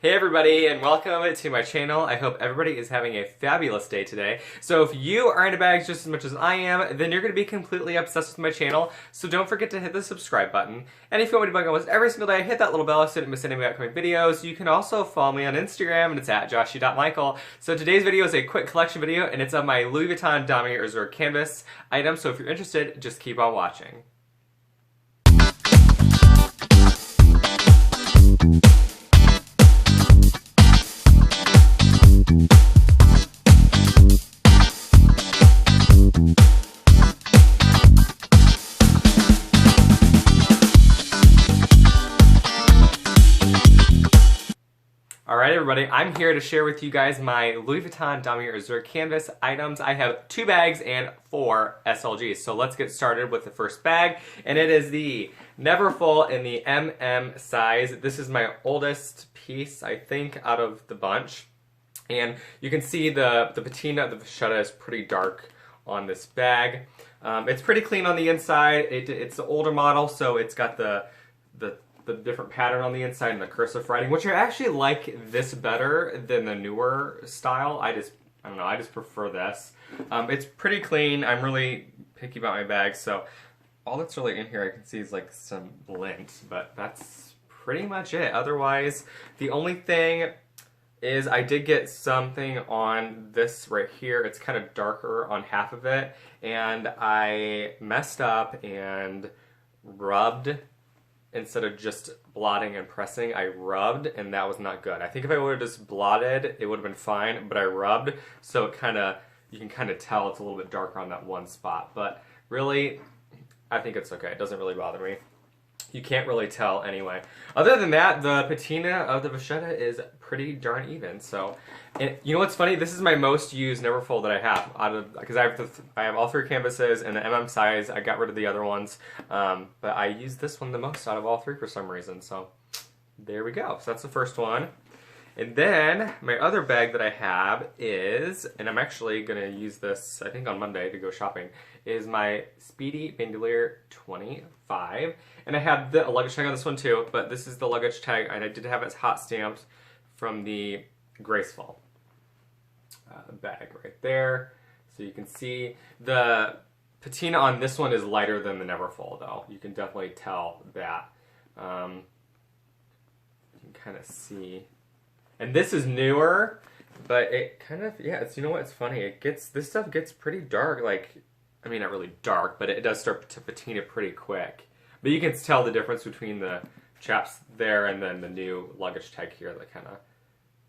Hey everybody, and welcome to my channel. I hope everybody is having a fabulous day today. So if you are into bags just as much as I am, then you're going to be completely obsessed with my channel, so don't forget to hit the subscribe button. And if you want me to bug almost every single day, hit that little bell so you don't miss any of my upcoming videos. You can also follow me on Instagram, and it's at Joshie.Michael. So today's video is a quick collection video, and it's of my VUITTON Damier Azur canvas item, so if you're interested, just keep on watching. Alright everybody, I'm here to share with you guys my VUITTON Damier Azur canvas items. I have 2 bags and 4 SLGs. So let's get started with the first bag, and it is the Neverfull in the MM size. This is my oldest piece, I think, out of the bunch. And you can see the patina, the Pichette is pretty dark on this bag. It's pretty clean on the inside. It's the older model, so it's got the different pattern on the inside and the cursive writing, which I actually like this better than the newer style. I don't know, I just prefer this. It's pretty clean. I'm really picky about my bags, so all that's really in here I can see is like some lint, but that's pretty much it. Otherwise, the only thing is I did get something on this right here. It's kind of darker on half of it, and I messed up and rubbed. Instead of just blotting and pressing, I rubbed, and that was not good. I think if I would have just blotted, it would have been fine, but I rubbed, so it you can kind of tell it's a little bit darker on that one spot. But really, I think it's okay. It doesn't really bother me. You can't really tell anyway. Other than that, the patina of the Pichette is pretty darn even. So, and you know what's funny? This is my most used Neverfull that I have because I have all 3 canvases in the MM size. I got rid of the other ones, but I use this one the most out of all 3 for some reason. So there we go. So that's the first one. And then my other bag that I have is, and I'm actually gonna use this I think on Monday to go shopping, is my Speedy Bandolier 25. And I have the luggage tag on this one too, but this is the luggage tag, and I did have it hot stamped from the Graceful bag right there. So you can see the patina on this one is lighter than the Neverfull though. You can definitely tell that. You can kind of see. And this is newer, but it kind of, yeah, it's, you know what, it's funny. This stuff gets pretty dark, like, I mean, not really dark, but it does start to patina pretty quick. But you can tell the difference between the chaps there and then the new luggage tag here, that kind of,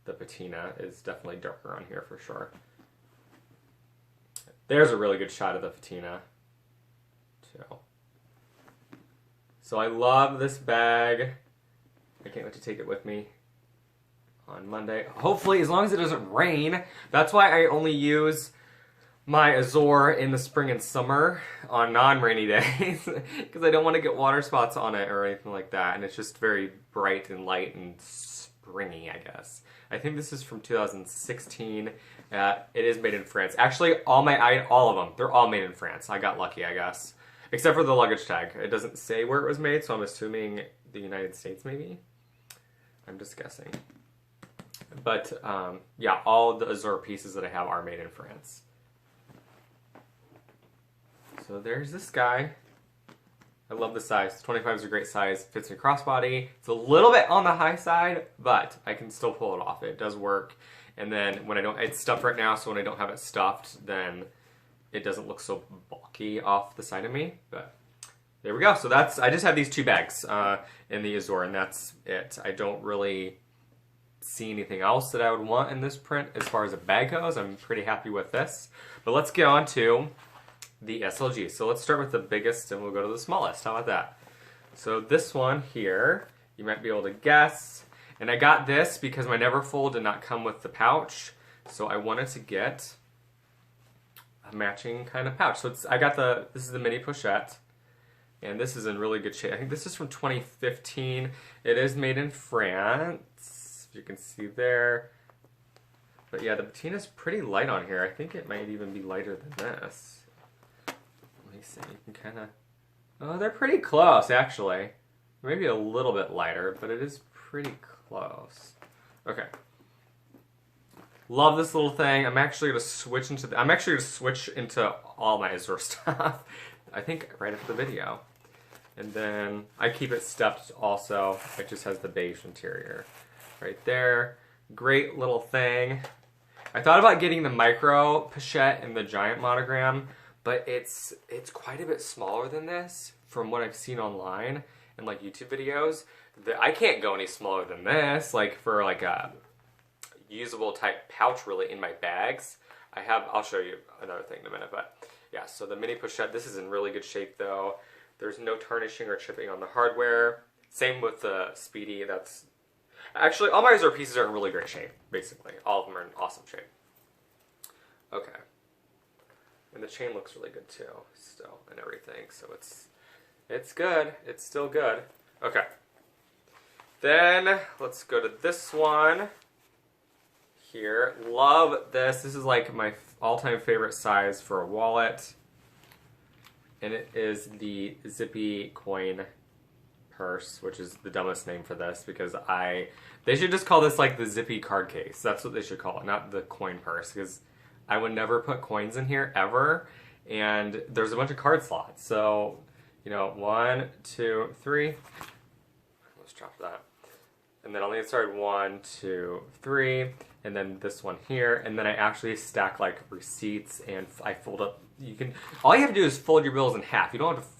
the patina is definitely darker on here for sure. There's a really good shot of the patina, too. So I love this bag. I can't wait to take it with me on Monday. Hopefully, as long as it doesn't rain. That's why I only use my Azur in the spring and summer on non-rainy days, because I don't want to get water spots on it or anything like that, and it's just very bright and light and springy, I guess. I think this is from 2016. It is made in France. Actually, all of them, they're all made in France. I got lucky, I guess. Except for the luggage tag. It doesn't say where it was made, so I'm assuming the United States, maybe? I'm just guessing. But, yeah, all the Azur pieces that I have are made in France. So there's this guy. I love the size. 25 is a great size. Fits in crossbody. It's a little bit on the high side, but I can still pull it off. It does work. And then when it's stuffed right now, so when I don't have it stuffed, then it doesn't look so bulky off the side of me. But there we go. So I just have these 2 bags in the Azur, and that's it. I don't really see anything else that I would want in this print as far as a bag goes. I'm pretty happy with this. But let's get on to the SLG. So let's start with the biggest and we'll go to the smallest. How about that? So this one here, you might be able to guess. And I got this because my Neverfull did not come with the pouch. So I wanted to get a matching kind of pouch. So this is the mini Pichette. And this is in really good shape. I think this is from 2015. It is made in France. You can see there. But yeah, the patina's pretty light on here. I think it might even be lighter than this. Let me see. You can kind of... Oh, they're pretty close, actually. Maybe a little bit lighter, but it is pretty close. Okay. Love this little thing. I'm actually gonna switch into all my Azur stuff. I think right after the video. And then I keep it stuffed also. It just has the beige interior right there. Great little thing. I thought about getting the micro Pichette and the giant monogram, but it's quite a bit smaller than this from what I've seen online and like YouTube videos. I can't go any smaller than this, like for like a usable type pouch really in my bags. I'll show you another thing in a minute, but yeah, so the mini Pichette, this is in really good shape though. There's no tarnishing or chipping on the hardware. Same with the Speedy. That's actually, all my Azur pieces are in really great shape, basically. All of them are in awesome shape. Okay. And the chain looks really good too, still, and everything. So it's good. It's still good. Okay. Then let's go to this one here. Love this. This is like my all-time favorite size for a wallet. And it is the Zippy coin purse, which is the dumbest name for this because they should just call this like the Zippy card case. That's what they should call it, not the coin purse, because I would never put coins in here ever. And there's a bunch of card slots. So, you know, 1, 2, 3. Let's drop that. And then on the inside, 1, 2, 3. And then this one here. And then I actually stack like receipts and I fold up. All you have to do is fold your bills in half. You don't have to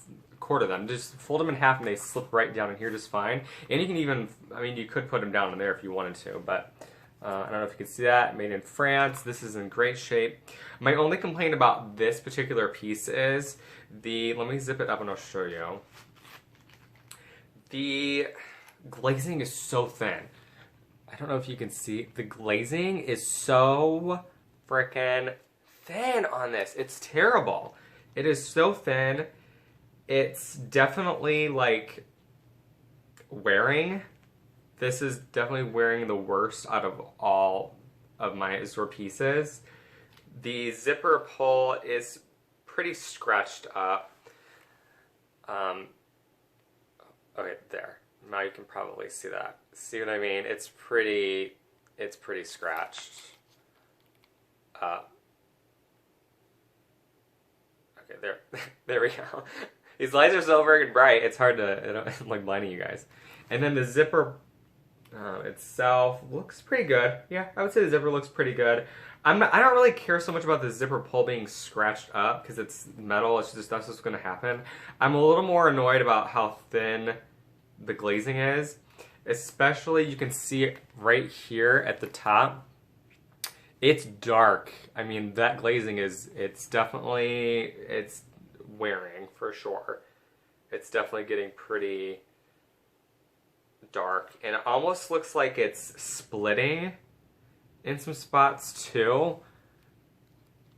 quarter them. Just fold them in half and they slip right down in here just fine. And you can even, I mean, you could put them down in there if you wanted to, but I don't know if you can see that. Made in France. This is in great shape. My only complaint about this particular piece is let me zip it up and I'll show you. The glazing is so thin. I don't know if you can see. The glazing is so freaking thin on this. It's terrible. It is so thin. It's definitely like wearing. This is definitely wearing the worst out of all of my Azur pieces. The zipper pull is pretty scratched up. Okay, there. Now you can probably see that. See what I mean? It's pretty scratched. Okay, there, there we go. These lights are so freaking bright. It's hard to, I'm like blinding you guys. And then the zipper itself looks pretty good. Yeah, I would say the zipper looks pretty good. I don't really care so much about the zipper pull being scratched up because it's metal. It's just that's what's going to happen. I'm a little more annoyed about how thin the glazing is. Especially, you can see it right here at the top. It's dark. I mean, that glazing it's wearing for sure. It's definitely getting pretty dark. And it almost looks like it's splitting in some spots too.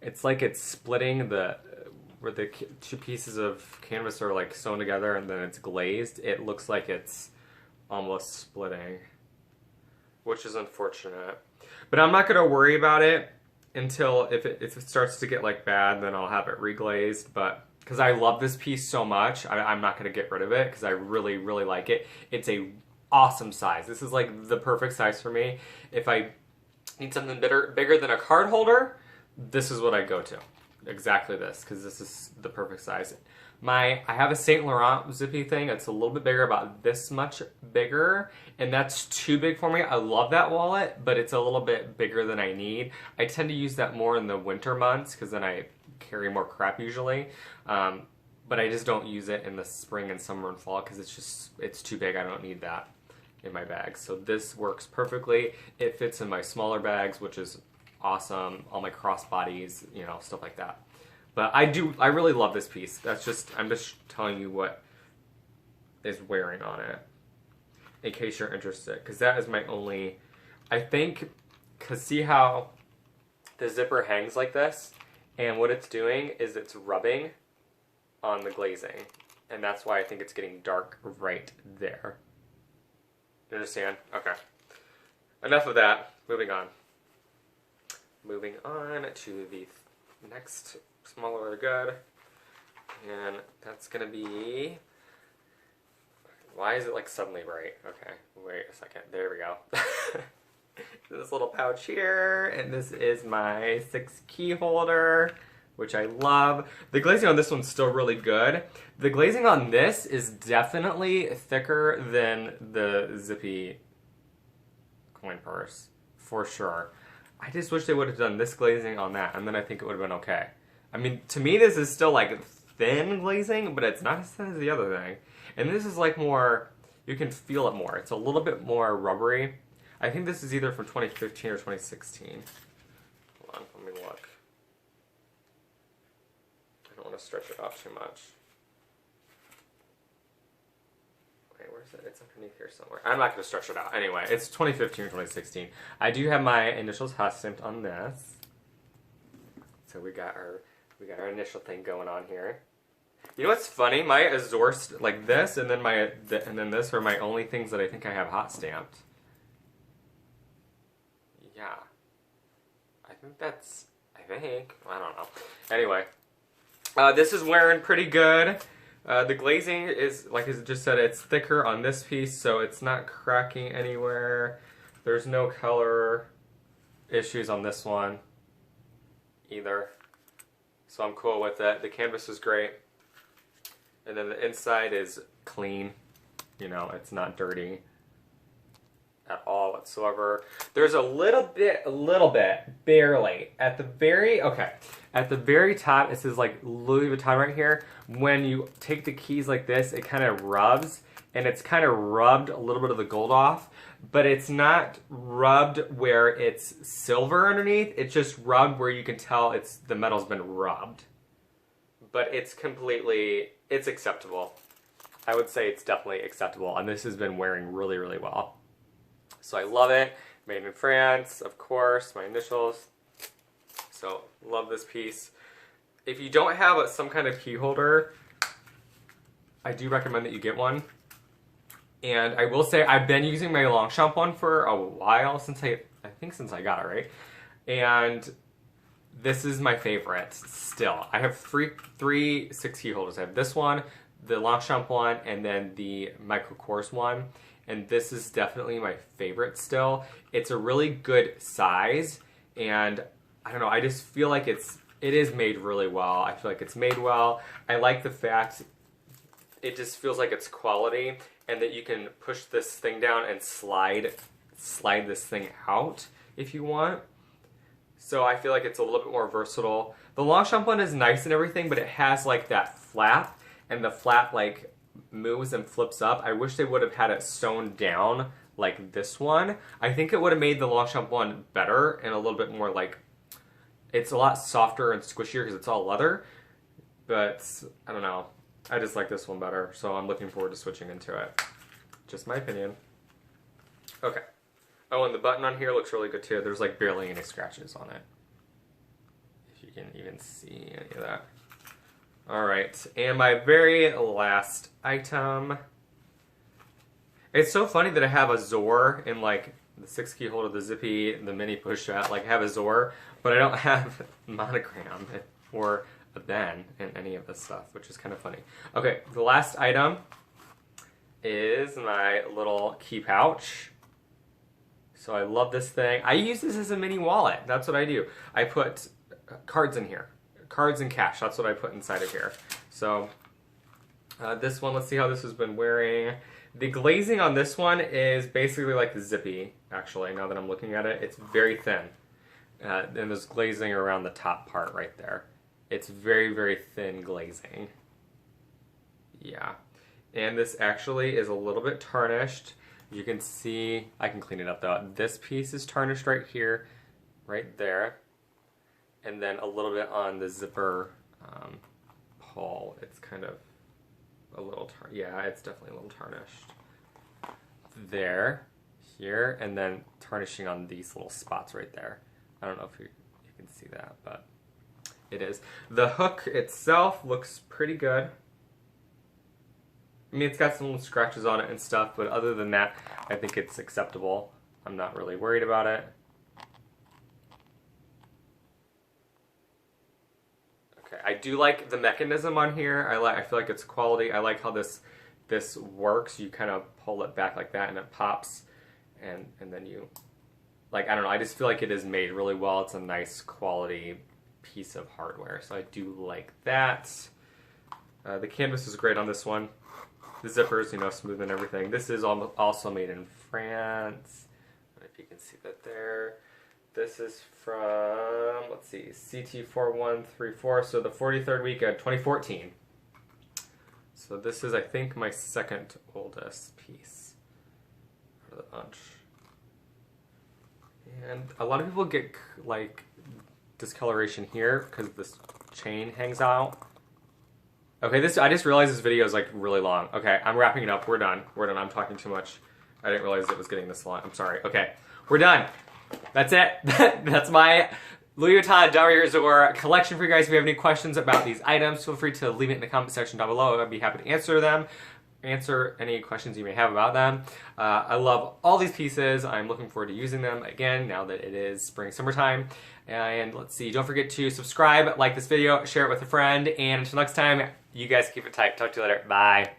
It's like it's splitting where the two pieces of canvas are like sewn together and then it's glazed. It looks like it's almost splitting, which is unfortunate. But I'm not going to worry about it until if it starts to get like bad, then I'll have it reglazed. But because I love this piece so much, I'm not going to get rid of it because I really, really like it. It's a awesome size. This is like the perfect size for me. If I need something bigger than a card holder, this is what I go to. Exactly this, because this is the perfect size. I have a Saint Laurent Zippy thing. It's a little bit bigger, about this much bigger, and that's too big for me. I love that wallet, but it's a little bit bigger than I need. I tend to use that more in the winter months, because then I carry more crap usually. But I just don't use it in the spring and summer and fall, because it's too big. I don't need that in my bags. So this works perfectly. It fits in my smaller bags, which is awesome. All my crossbodies, you know, stuff like that. But I really love this piece. I'm just telling you what is wearing on it, in case you're interested, because that is my only, I think, because see how the zipper hangs like this, and what it's doing is it's rubbing on the glazing, and that's why I think it's getting dark right there. You understand? Okay. Enough of that. Moving on. Moving on to the next smaller good, and that's gonna be, why is it like suddenly bright? Okay, wait a second, there we go. this little pouch here, and this is my 6 key holder, which I love. The glazing on this one's still really good. The glazing on this is definitely thicker than the Zippy coin purse, for sure. I just wish they would have done this glazing on that, and then I think it would have been okay. I mean, to me, this is still like thin glazing, but it's not as thin as the other thing. And this is like more, you can feel it more. It's a little bit more rubbery. I think this is either from 2015 or 2016. Hold on, let me look. I don't want to stretch it out too much. Wait, where's it? It's underneath here somewhere. I'm not going to stretch it out. Anyway, it's 2015 or 2016. I do have my initials hot stamped on this. So we got our initial thing going on here. You know what's funny? My Azur, like this, and then this are my only things that I think I have hot stamped. Yeah. I think, I don't know. Anyway. This is wearing pretty good. The glazing is, like I just said, it's thicker on this piece, so it's not cracking anywhere. There's no color issues on this one either. So I'm cool with it. The canvas is great. And then the inside is clean. You know, it's not dirty at all whatsoever. There's a little bit, barely. At the very top, it says like Louis Vuitton right here. When you take the keys like this, it kind of rubs, and it's kind of rubbed a little bit of the gold off, but it's not rubbed where it's silver underneath. It's just rubbed where you can tell the metal's been rubbed. But it's acceptable. I would say it's definitely acceptable, and this has been wearing really, really well. So I love it. Made in France, of course, my initials. So love this piece. If you don't have some kind of key holder, I do recommend that you get one. And I will say I've been using my Longchamp one for a while, since I got it, right? And this is my favorite still. I have three 6 key holders. I have this one, the Longchamp one, and then the Michael Kors one. And this is definitely my favorite still. It's a really good size, and I don't know, I just feel like it is made really well. I feel like it's made well. I like the fact it just feels like it's quality, and that you can push this thing down and slide this thing out if you want. So I feel like it's a little bit more versatile. The Longchamp one is nice and everything, but it has like that flap, and the flap like moves and flips up. I wish they would have had it sewn down like this one. I think it would have made the Longchamp one better and a little bit more like, it's a lot softer and squishier because it's all leather, but I don't know. I just like this one better, so I'm looking forward to switching into it. Just my opinion. Okay. Oh, and the button on here looks really good too. There's like barely any scratches on it, if you can even see any of that. Alright, and my very last item. It's so funny that I have Azur in like the 6 key holder, the Zippy, the mini Pichette, like I have Azur, but I don't have Monogram or a Ben in any of this stuff, which is kind of funny. Okay, the last item is my little key pouch. So I love this thing. I use this as a mini wallet. That's what I do. I put cards in here. Cards and cash, that's what I put inside of here. So this one, let's see how this has been wearing. The glazing on this one is basically like the Zippy, actually, now that I'm looking at it. It's very thin. And there's glazing around the top part right there. It's very, very thin glazing. Yeah. And this actually is a little bit tarnished. You can see, I can clean it up though. This piece is tarnished right here, right there. And then a little bit on the zipper pull. It's kind of a little, yeah, it's definitely a little tarnished. There, here, and then tarnishing on these little spots right there. I don't know if you can see that, but it is. The hook itself looks pretty good. I mean, it's got some little scratches on it and stuff, but other than that, I think it's acceptable. I'm not really worried about it. Okay, I do like the mechanism on here. I feel like it's quality. I like how this works. You kind of pull it back like that, and it pops, and then you like, I don't know, I just feel like it is made really well. It's a nice quality piece of hardware, so I do like that. The canvas is great on this one. The zippers, you know, smooth and everything. This is also made in France. I don't know if you can see that there. This is from, let's see, CT4134, so the 43rd week of 2014. So this is, I think, my second oldest piece out of the bunch. And a lot of people get, like, discoloration here because this chain hangs out. Okay, I just realized this video is, like, really long. Okay, I'm wrapping it up. We're done. We're done. I'm talking too much. I didn't realize it was getting this long. I'm sorry. Okay, we're done. That's it. That's my Louis Vuitton Damier Azur collection for you guys. If you have any questions about these items, feel free to leave it in the comment section down below. I'd be happy to answer them. Answer any questions you may have about them. I love all these pieces. I'm looking forward to using them again now that it is spring, summertime. And let's see, don't forget to subscribe, like this video, share it with a friend, and until next time, you guys keep it tight. Talk to you later. Bye.